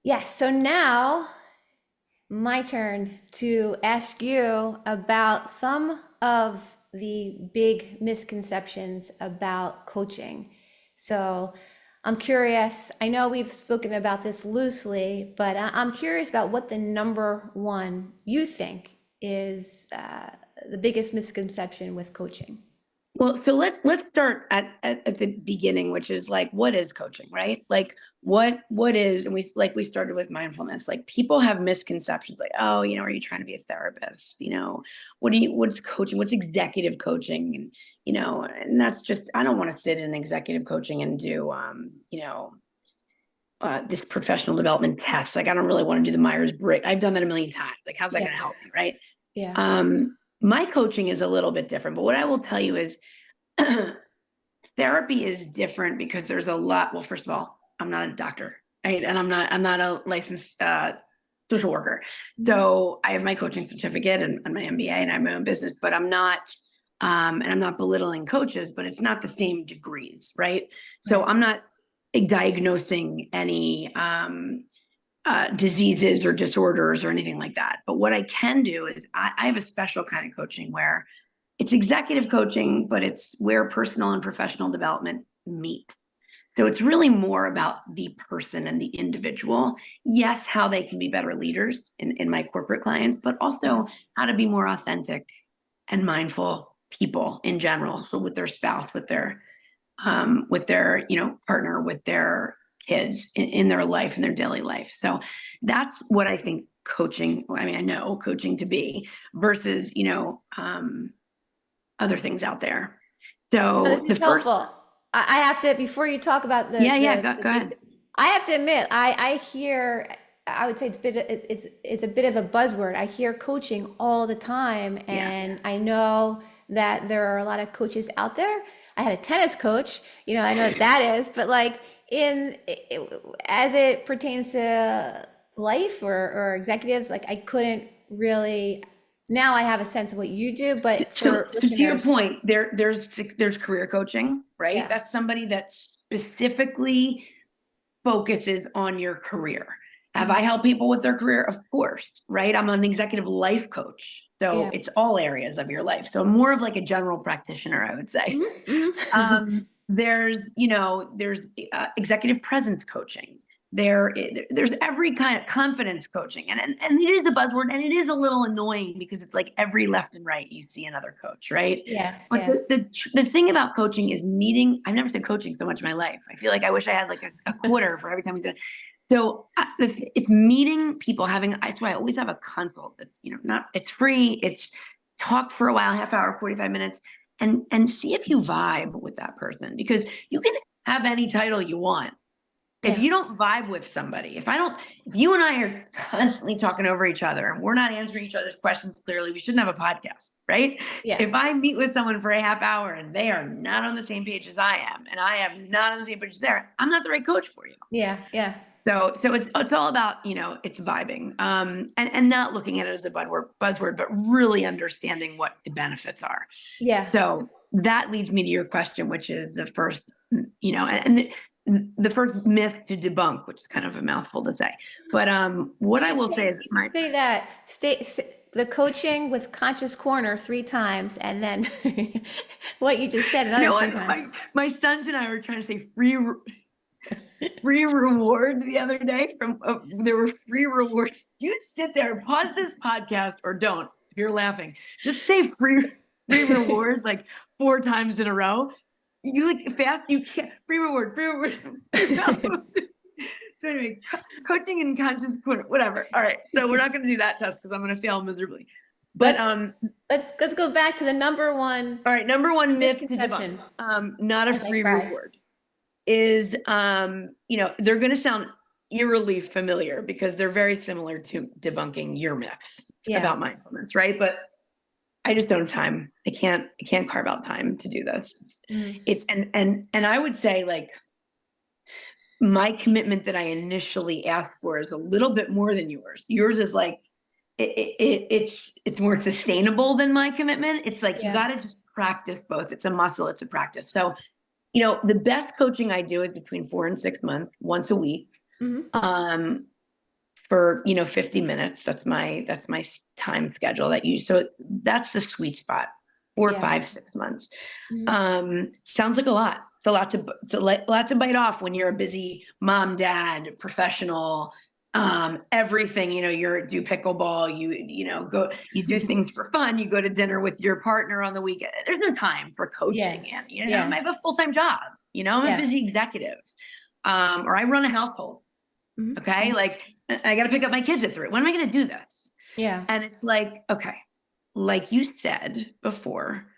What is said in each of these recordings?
Yes, so now my turn to ask you about some of the big misconceptions about coaching. So I'm curious, I know we've spoken about this loosely, but I'm curious about what the number one you think is the biggest misconception with coaching. Well, so let's start at the beginning, which is like, what is coaching, right? Like, what is, and we started with mindfulness. Like, people have misconceptions, like, oh, are you trying to be a therapist? What's coaching? What's executive coaching? And that's just, I don't want to sit in executive coaching and do, this professional development test. Like, I don't really want to do the Myers-Briggs. I've done that a million times. Like, how's that Yeah, going to help me, right? yeah. My coaching is a little bit different, but what I will tell you is therapy is different because there's a lot. Well, first of all, I'm not a doctor, right? And I'm not a licensed social worker. Mhm. So I have my coaching certificate and my MBA, and I have my own business, but I'm not, and I'm not belittling coaches, but it's not the same degrees, right? So Right. I'm not diagnosing any diseases or disorders or anything like that. But what I can do is I have a special kind of coaching where it's executive coaching, but it's where personal and professional development meet. So it's really more about the person and the individual. Yes, how they can be better leaders in my corporate clients, but Yeah. also how to be more authentic and mindful people in general. So with their spouse, with their partner, with their kids in their life, in their daily life. So that's what I think coaching, I mean, I know coaching to be versus, other things out there. No, this So the is first, helpful. I have to, before you talk about yeah, yeah, the go ahead. big, I have to admit, I hear, I would say it's a bit of a buzzword. I hear coaching all the time, Yeah. and I know that there are a lot of coaches out there. I had a tennis coach, I know what that is, but like as it pertains to life or executives, like I couldn't really, now I have a sense of what you do, but So, for so to your listeners, point, there's career coaching, right? yeah. That's somebody that specifically focuses on your career. Have I Mhm. helped people with their career? Of course, right? I'm an executive life coach. So Yeah. it's all areas of your life. So more of like a general practitioner, I would say. Mhm, mhm. There's executive presence coaching. There's every kind of confidence coaching, and it is a buzzword, and it is a little annoying because it's like every left and right you see another coach, right? Yeah, But yeah. the thing about coaching is meeting. I've never said coaching so much in my life. I feel like I wish I had like a quarter for every time we said. So it's meeting people, having. That's why I always have a consult. That's not. It's free. It's talk for a while, half hour, 45 minutes, and see if you vibe with that person, because you can have any title you want. If Yeah. you don't vibe with somebody, if you and I are constantly talking over each other and we're not answering each other's questions clearly, we shouldn't have a podcast, right? Yeah. If I meet with someone for a half hour and they are not on the same page as I am, and I am not on the same page as they are, I'm not the right coach for you. Yeah. Yeah. So it's all about, it's vibing, and not looking at it as a buzzword, but really understanding what the benefits are. Yeah. So that leads me to your question, which is the first, and the first myth to debunk, which is kind of a mouthful to say. But what I will say is You should say that the coaching with conscious corner three times and then what you just said you another know three what times. my sons and I were trying to say free reward the other day from there were free rewards. You sit there, pause this podcast, or don't. If you're laughing, just say free reward like four times in a row. You like fast, you can't free reward, free reward. So anyway, coaching and conscious corner, whatever. All right, so we're not going to do that test because I'm going to fail miserably. But Let's let's go back to the number one all right, number one myth to debunk, misconception not a as I free cry. reward, is they're going to sound eerily familiar because they're very similar to debunking your myths Yeah. about mindfulness, right? But I just don't have time. I can't carve out time to do this. Mm. It's and I would say, like, my commitment that I initially asked for is a little bit more than yours. Yours is like it's more sustainable than my commitment. It's like you Yeah. got to just practice both. It's a muscle. It's a practice. So the best coaching I do is between 4 and 6 months, once a week. Hmm. Um, for, 50 minutes. That's my time schedule so that's the sweet spot, four, Yeah. 5, 6 months. Mhm. Sounds like a lot. It's a lot to bite off when you're a busy mom, dad, professional, everything, you do pickleball, you do things for fun, you go to dinner with your partner on the weekend. There's no time for Yeah. coaching. And, I Yeah. have a full-time job, I'm a Yeah. busy executive, or I run a household. Mhm. Okay. Like I got to pick up my kids at 3. When am I going to do this? Yeah. And it's like, okay, like you said before,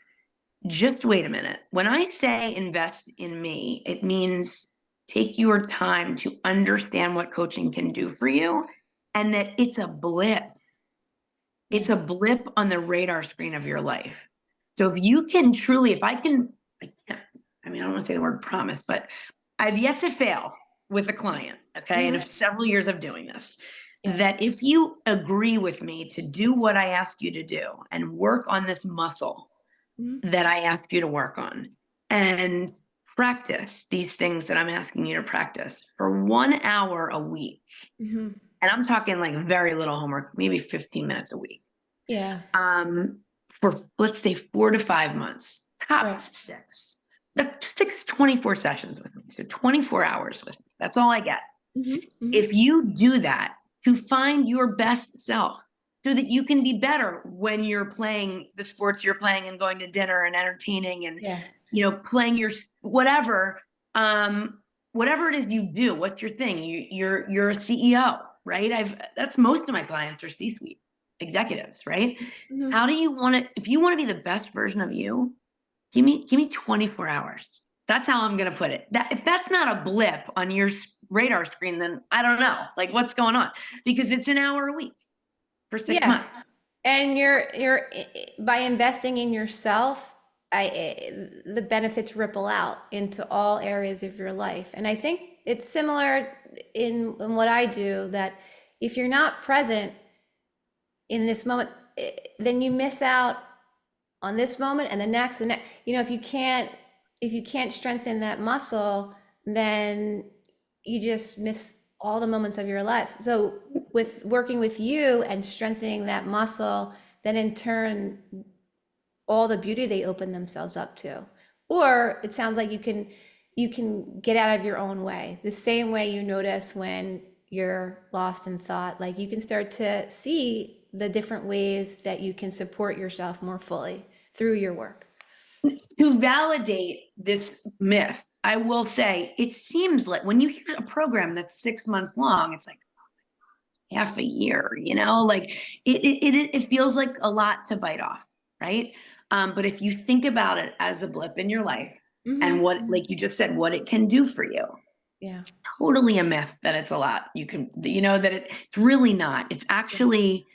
just wait a minute. When I say invest in me, it means take your time to understand what coaching can do for you and that it's a blip. It's Yeah. a blip on the radar screen of your life. So if you can truly, if I can, I mean, I don't want to say the word promise, but I've yet to fail with a client, okay, and Mhm. of several years of doing this, Yeah. that if you agree with me to do what I ask you to do and work on this muscle Mhm. that I asked you to work on and practice these things that I'm asking you to practice for 1 hour a week. Mhm. And I'm talking like very little homework, maybe 15 minutes a week. Yeah. Um, for let's say 4 to 5 months, top Right. 6. That's 24 sessions with me. So 24 hours with me. That's all I get. Mhm. Mhm. If you do that to find your best self so that you can be better when you're playing the sports you're playing and going to dinner and entertaining and Yeah. playing your whatever, whatever it is you do, what's your thing? You're a CEO, right? That's most of my clients are C-suite executives, right? Mhm. How do you want to, if you want to be the best version of you, give me 24 hours. That's how I'm going to put it. That if that's not a blip on your radar screen, then I don't know, like what's going on, because it's an hour a week for six Yeah. months. And you're by investing in yourself, the benefits ripple out into all areas of your life. And I think it's similar in what I do, that if you're not present in this moment, then you miss out on this moment and the next. If you can't strengthen that muscle, then you just miss all the moments of your life. So with working with you and strengthening that muscle, then in turn all the beauty they open themselves up to. Or it sounds like you can get out of your own way, the same way you notice when you're lost in thought. Like you can start to see the different ways that you can support yourself more fully through your work. To validate this myth, I will say it seems like when you hear a program that's 6 months long, it's like half a year, like it feels like a lot to bite off, right? But if you think about it as a blip in your life and what, Mm-hmm. like you just said, what it can do for you, Yeah. totally a myth that it's a lot. That it's really not. It's Yeah. actually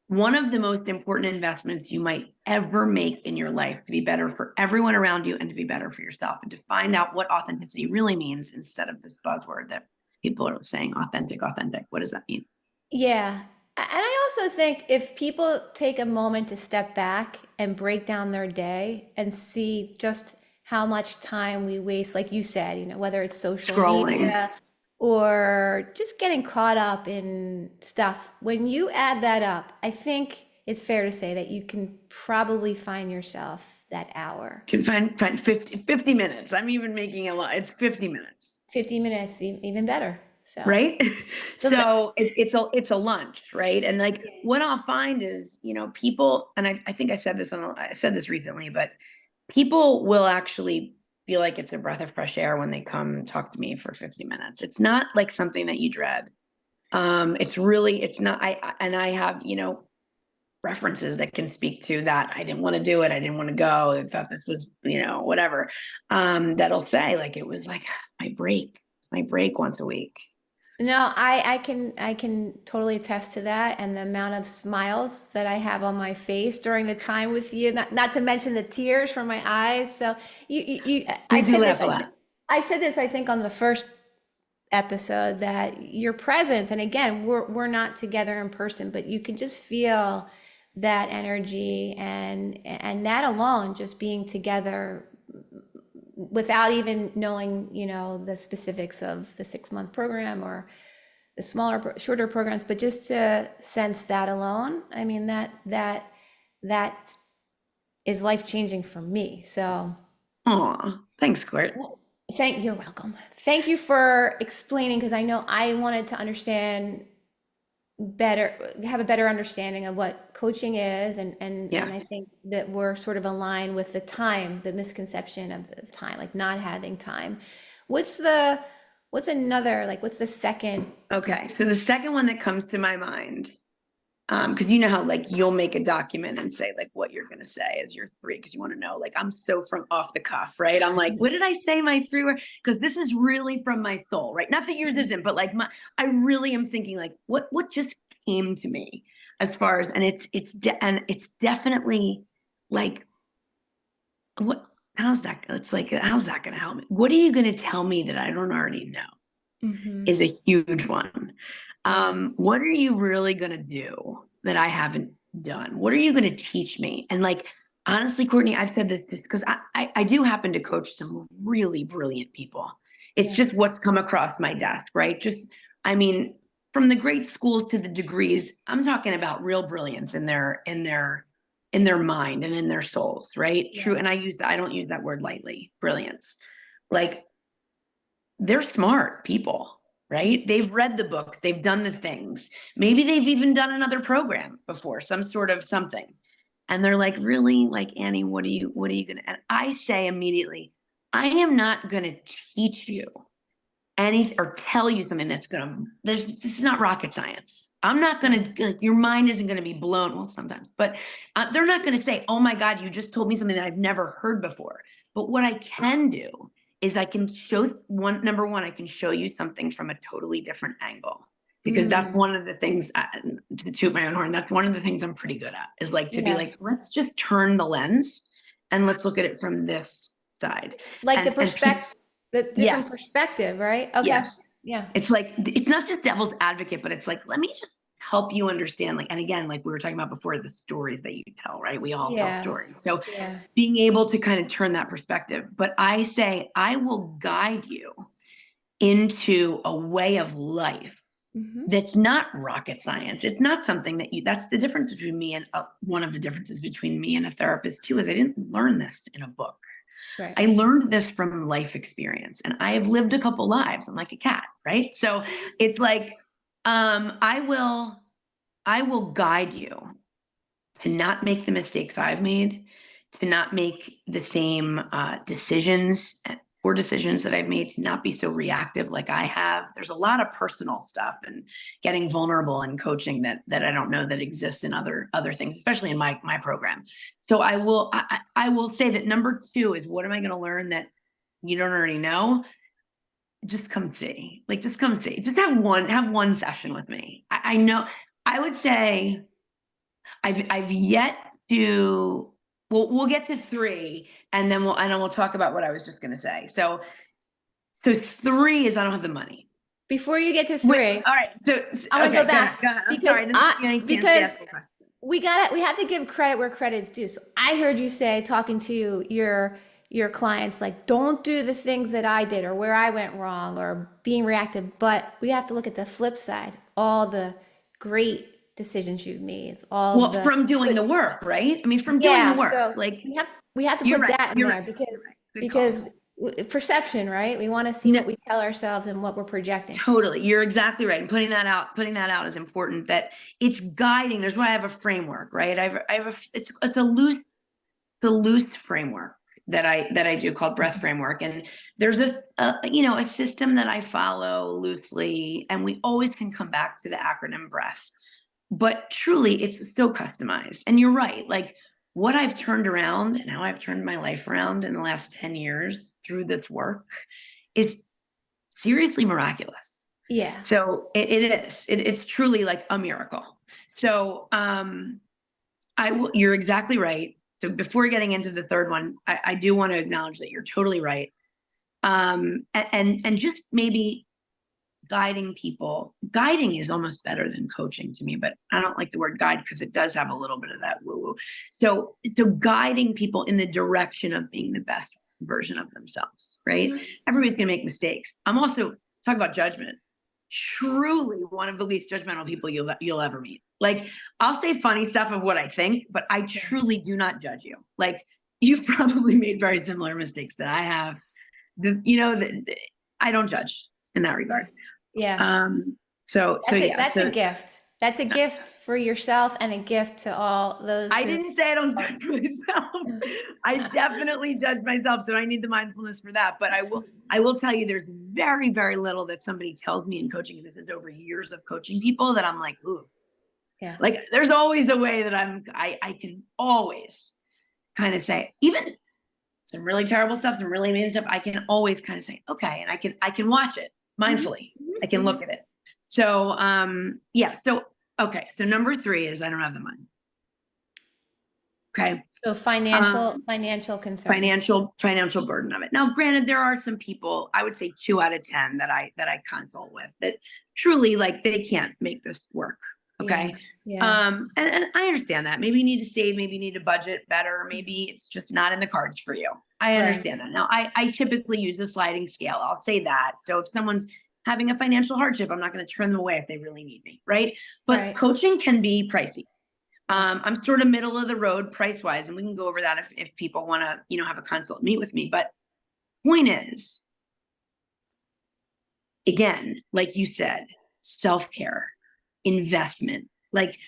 one of the most important investments you might ever make in your life to be better for everyone around you and to be better for yourself and to find out what authenticity really means instead of this buzzword that people are saying, authentic, authentic. What does that mean? Yeah. And I also think if people take a moment to step back and break down their day and see just how much time we waste, like you said, whether it's social Scrolling. media or just getting caught up in stuff, when you add that up, I think it's fair to say that you can probably find yourself that hour. Can find 50 minutes. I'm even making a lot. It's 50 minutes, 50 minutes, even better. So, right? so the, So it's a lunch, right? And like what I'll find is, people, and I think I said this recently, but people will actually feel like it's a breath of fresh air when they come talk to me for 50 minutes. It's not like something that you dread. It's not, and I have, references that can speak to that. I didn't want to do it. I didn't want to go. I thought this was, whatever. That'll say like, it was like my break once a week. No, I can totally attest to that, and the amount of smiles that I have on my face during the time with you, not to mention the tears from my eyes. So We do laugh a lot. I said this I think on the first episode, that your presence, and again, we're not together in person, but you can just feel that energy, and that alone, just being together without even knowing, the specifics of the 6-month program or the smaller, shorter programs, but just to sense that alone, I mean, that is life changing for me. So Aw, thanks, Court. well, you're welcome. Thank you for explaining, because I know I wanted to understand better, have a better understanding of what coaching is, Yeah. and I think that we're sort of aligned with the time, the misconception of time, like not having time. What's the what's another, like, what's the second? Okay. So the second one that comes to my mind, because you know how like you'll make a document and say like what you're gonna say as your three, because you want to know, like I'm so from off the cuff, right? I'm like, what did I say my three were? Because this is really from my soul, right? Not that yours isn't, but like I really am thinking like what just came to me as far as, and it's definitely like what, how's that? It's like how's that gonna help me? What are you gonna tell me that I don't already know? Mm-hmm. Is a huge one. Yeah. What are you really going to do that I haven't done? What are you going to teach me? And like, honestly, Courtney, I've said this because I do happen to coach some really brilliant people. It's Yeah. just what's come across my desk, right? Just, I mean, from the great schools to the degrees, I'm talking about real brilliance in their mind and in their souls, right? Yeah. True. And I don't use that word lightly, brilliance. Like they're smart people, right? They've read the books, they've done the things. Maybe they've even done another program before, some sort of something. And they're like, really? Like, Annie, what are you gonna, and I say immediately, I am not gonna teach you anything or tell you something that's gonna, this is not rocket science. I'm not gonna, like, your mind isn't gonna be blown. Well, sometimes, but they're not gonna say, oh my God, you just told me something that I've never heard before. But what I can do is I can show number one, I can show you something from a totally different angle. Because that's Mm. one of the things, to toot my own horn, that's one of the things I'm pretty good at, is like to be Yeah. like, let's just turn the lens and let's look at it from this side. Like And people, the different yes, perspective, right? Okay. yes. Yeah. It's like, it's not just devil's advocate, but it's like, let me just help you understand. Like, and again, like we were talking about before, the stories that you tell, right? We all tell Yeah. stories. So Yeah. being able to kind of turn that perspective. But I say, I will guide you into a way of life Mm-hmm. that's not rocket science. It's not something that you, that's the difference between me and one of the differences between me and a therapist too, is I didn't learn this in a book. Right. I learned this from life experience, and I have lived a couple lives. I'm like a cat, right? So it's like, I will guide you to not make the mistakes I've made, to not make the same decisions, poor decisions that I've made, to not be so reactive like I have. There's a lot of personal stuff and getting vulnerable in coaching that I don't know that exists in other things, especially in my program. So I will say that number two is, what am I going to learn that you don't already know? Just come see. Like, just come see. Just have one session with me. I know. I would say I've yet to. We'll get to three, and then we'll talk about what I was just going to say. So three is I don't have the money. Before you get to Wait, three, all right. So I want to go okay, go back ahead. Go ahead. I'm because sorry. I didn't give you any chance to because ask a question. we have to give credit where credit's due. So I heard you say, talking to your clients, like, don't do the things that I did or where I went wrong or being reactive. But we have to look at the flip side, all the great decisions you've made, all Well, the from doing good. the work, right? I mean, from doing the Yeah, work. so Like, we have to you're put right. that in You're right. there You're because right. Good call. perception, right? We want to see No, what we tell ourselves and what we're projecting. totally. You're exactly right. And putting that out is important, that it's guiding. There's why I have a framework, right? I have a, it's a loose framework that I do called breath framework. And there's this, a system that I follow loosely, and we always can come back to the acronym breath, but truly it's still customized. And you're right. Like, what I've turned around and how I've turned my life around in the last 10 years through this work is seriously miraculous. Yeah. So it is. It's truly like a miracle. So you're exactly right. So before getting into the third one, I do want to acknowledge that you're totally right. And just maybe guiding people. Guiding is almost better than coaching to me, but I don't like the word guide because it does have a little bit of that woo woo. So guiding people in the direction of being the best version of themselves, right? Mhm. Everybody's gonna make mistakes. I'm also talking about judgment. truly one of the least judgmental people you'll ever meet. Like, I'll say funny stuff of what I think, but I Yeah. truly do not judge you. Like, you've probably made very similar mistakes that I have. I don't judge in that regard. Yeah. So That's it. yeah. That's a So gift. That's a gift for yourself and a gift to all those I who. didn't say I don't judge myself. I definitely judge myself, so I need the mindfulness for that. But I will tell you, there's very, very little that somebody tells me in coaching, and this is over years of coaching people, that I'm like, ooh, Yeah. like there's always a way that I can always kind of say, even some really terrible stuff, some really amazing stuff, I can always kind of say, okay, and I can watch it Mhm, mindfully. mhm, I can mhm. look at it. So yeah. So okay. So number 3 is I don't have the money. Okay. So Um, financial concerns. financial burden of it. Now, granted, there are some people, I would say 2 out of 10 that I consult with, that truly, like, they can't make this work. Yeah. Okay. Yeah. And I understand that. Maybe you need to save, maybe you need to budget better, maybe it's just not in the cards for you. I Right. understand that. Now, I typically use a sliding scale. I'll say that. So if someone's having a financial hardship, I'm not going to turn them away if they really need me. Right. But Right. coaching can be pricey. Yeah. I'm sort of middle of the road price wise, and we can go over that if people want to, have a consult, meet with me. But point is, again, like you said, self care, investment. Like,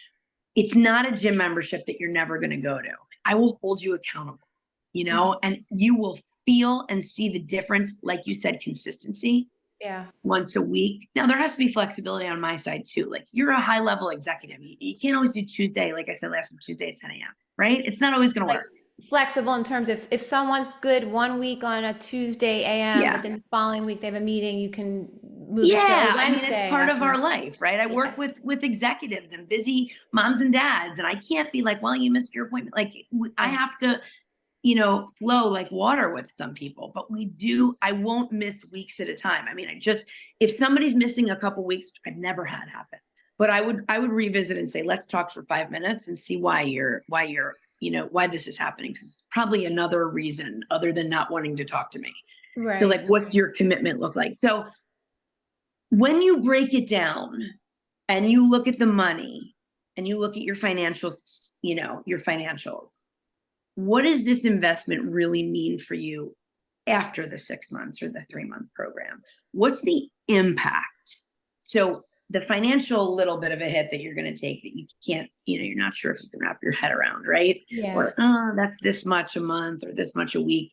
it's not a gym membership that you're never going to go to. I will hold you accountable, Mhm. and you will feel and see the difference. Like you said, consistency Yeah. once a week. Now, there has to be flexibility on my side too. Like, you're a high level executive. You can't always do Tuesday, like I said last time, Tuesday at 10 a.m., right? It's not always going to Like work. flexible in terms of if someone's good one week on a Tuesday AM, but Yeah. then the following week they have a meeting, you can move it to a Yeah, I mean, it's Wednesday part of after. our life, right? I Yeah. work with executives and busy moms and dads, and I can't be like, well, you missed your appointment. Like, I Yeah. have to, flow like water with some people, but I won't miss weeks at a time. I mean, if somebody's missing a couple weeks, I've never had happen, but I would revisit and say, let's talk for 5 minutes and see why this is happening. Because it's probably another reason other than not wanting to talk to me. So, Right. like, what's your commitment look like? So when you break it down and you look at the money and you look at your financials, your financials, what does this investment really mean for you after the 6 months or the 3 month program? What's the impact? So the financial little bit of a hit that you're going to take that you can't, you're not sure if you can wrap your head around, right? Yeah. Or, oh, that's this much a month or this much a week.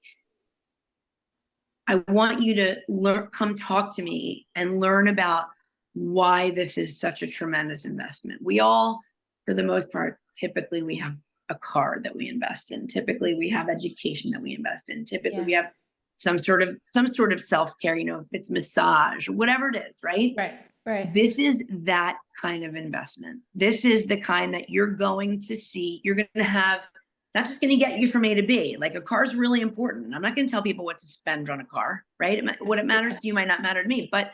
I want you to come talk to me and learn about why this is such a tremendous investment. We all, for the most part, typically we have a car that we invest in. Typically we have education that we invest in. Typically Yeah. we have some sort of self-care, if it's massage or whatever it is, right? Right. Right. This is that kind of investment. This is the kind that you're going to see, you're going to have, not just going to get you from A to B. Like, a car is really important. I'm not going to tell people what to spend on a car, right? What it matters to you might not matter to me, but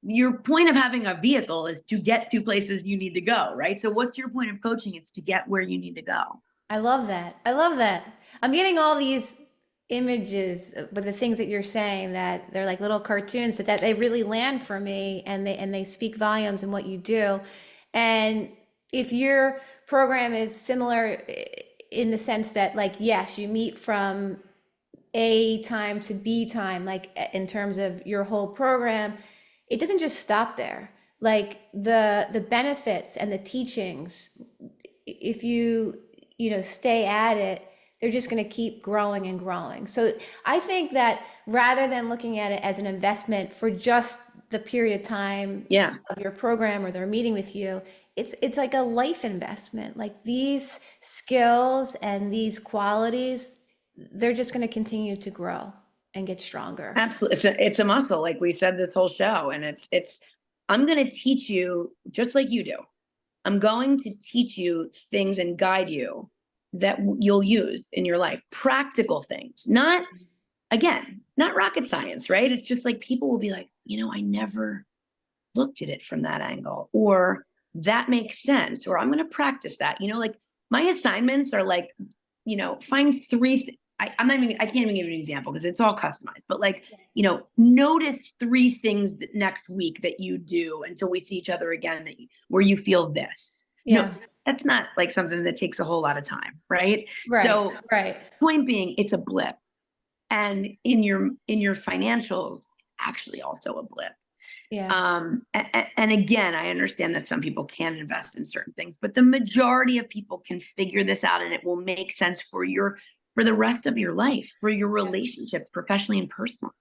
your point of having a vehicle is to get to places you need to go, right? So what's your point of coaching? It's to get where you need to go. I love that. I love that. I'm getting all these images with the things that you're saying that they're like little cartoons, but that they really land for me and they speak volumes in what you do. And if your program is similar in the sense that like yes, you meet from A time to B time, like in terms of your whole program, it doesn't just stop there. Like the benefits and the teachings, if you stay at it, they're just going to keep growing and growing. So I think that rather than looking at it as an investment for just the period of time Yeah, of your program or their meeting with you, it's like a life investment. Like these skills and these qualities, they're just going to continue to grow and get stronger. absolutely. It's a muscle, like we said this whole show, and I'm going to teach you just like you do. I'm going to teach you things and guide you that you'll use in your life. Practical things, not rocket science, right? It's just like people will be like, I never looked at it from that angle, or that makes sense, or I'm going to practice that. Like, my assignments are like, find three. I can't even give you an example because it's all customized, but like, notice 3 things that next week that you do until we see each other again where you feel this. No, Yeah. that's not like something that takes a whole lot of time, right? Right. So Right. point being, it's a blip. And in your financials, actually also a blip. Yeah. And again, I understand that some people can invest in certain things, but the majority of people can figure this out, and it will make sense for the rest of your life, for your relationships, professionally and personally.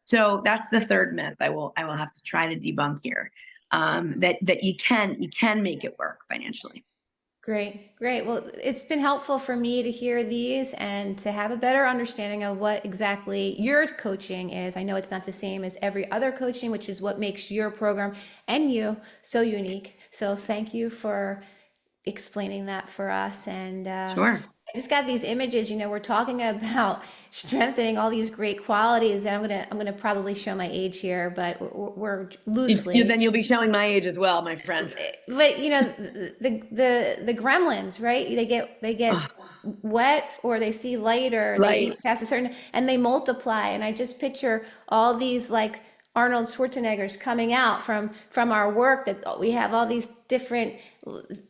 So that's the third myth I will have to try to debunk here. That you can make it work financially. Great, great. Well, it's been helpful for me to hear these and to have a better understanding of what exactly your coaching is. I know it's not the same as every other coaching, which is what makes your program and you so unique. So thank you for explaining that for us. And Sure. I just got these images, we're talking about strengthening all these great qualities, and I'm gonna probably show my age here, but we're loosely. Then you'll be showing my age as well, my friend. But the gremlins, right? They get Oh, wet, or they see light, or they light. eat past a certain, and they multiply. And I just picture all these like Arnold Schwarzeneggers coming out from our work, that we have all these different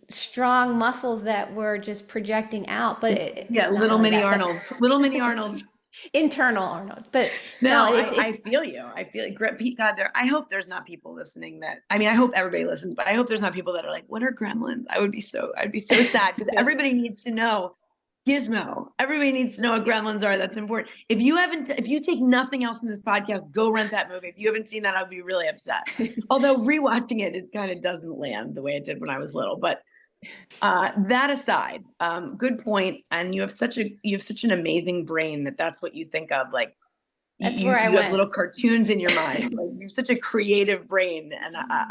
strong muscles that we're just projecting out, but Yeah, it's not little really mini that, but Arnolds. Little mini Arnolds. internal Arnold. But no, No, it's I it's feel you. I feel like God, I hope there's not people listening I hope everybody listens, but I hope there's not people that are like, what are gremlins? I'd be so sad because everybody needs to know Gizmo. Everybody needs to know what gremlins are. That's important. If you take nothing else from this podcast, go rent that movie. If you haven't seen that, I'd be really upset. Although rewatching it kind of doesn't land the way it did when I was little. But that aside, good point. And you have such an amazing brain that's what you think of. Like that's you where I you have went. little cartoons in your mind. Like you have such a creative brain, and I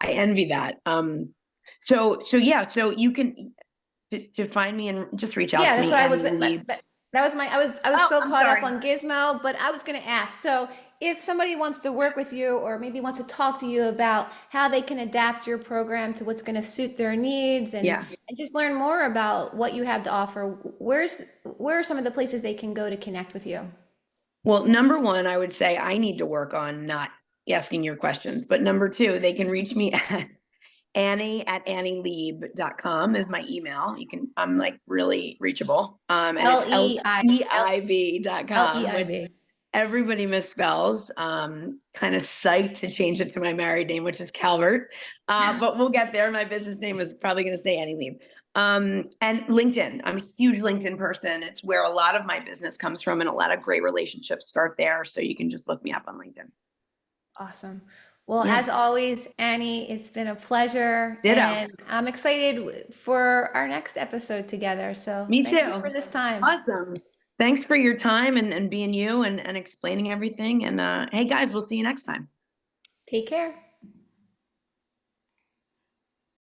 envy that. So yeah, so you can to find me and just reach out Yeah, to that's me, what I was. Annie That, Lieb. that, that was my. I was Oh, so I'm caught up sorry. on Gizmo, but I was going to ask. So, if somebody wants to work with you, or maybe wants to talk to you about how they can adapt your program to what's going to suit their needs, Yeah. and just learn more about what you have to offer, where are some of the places they can go to connect with you? Well, number one, I would say I need to work on not asking your questions. But number two, they can reach me at Annie@annielieb.com is my email. I'm like really reachable. And L it's E I L L E leiv.com, I which B. everybody misspells. Kind of psyched to change it to my married name, which is Calvert. But we'll get there. My business name is probably going to stay Annie Lieb. And LinkedIn. I'm a huge LinkedIn person. It's where a lot of my business comes from, and a lot of great relationships start there. So you can just look me up on LinkedIn. Awesome. Well, Yeah. as always, Annie, it's been a pleasure, Ditto. and I'm excited for our next episode together. So, Me thank you too. for this time. Awesome. Thanks for your time and being you and explaining everything. And hey guys, we'll see you next time. Take care.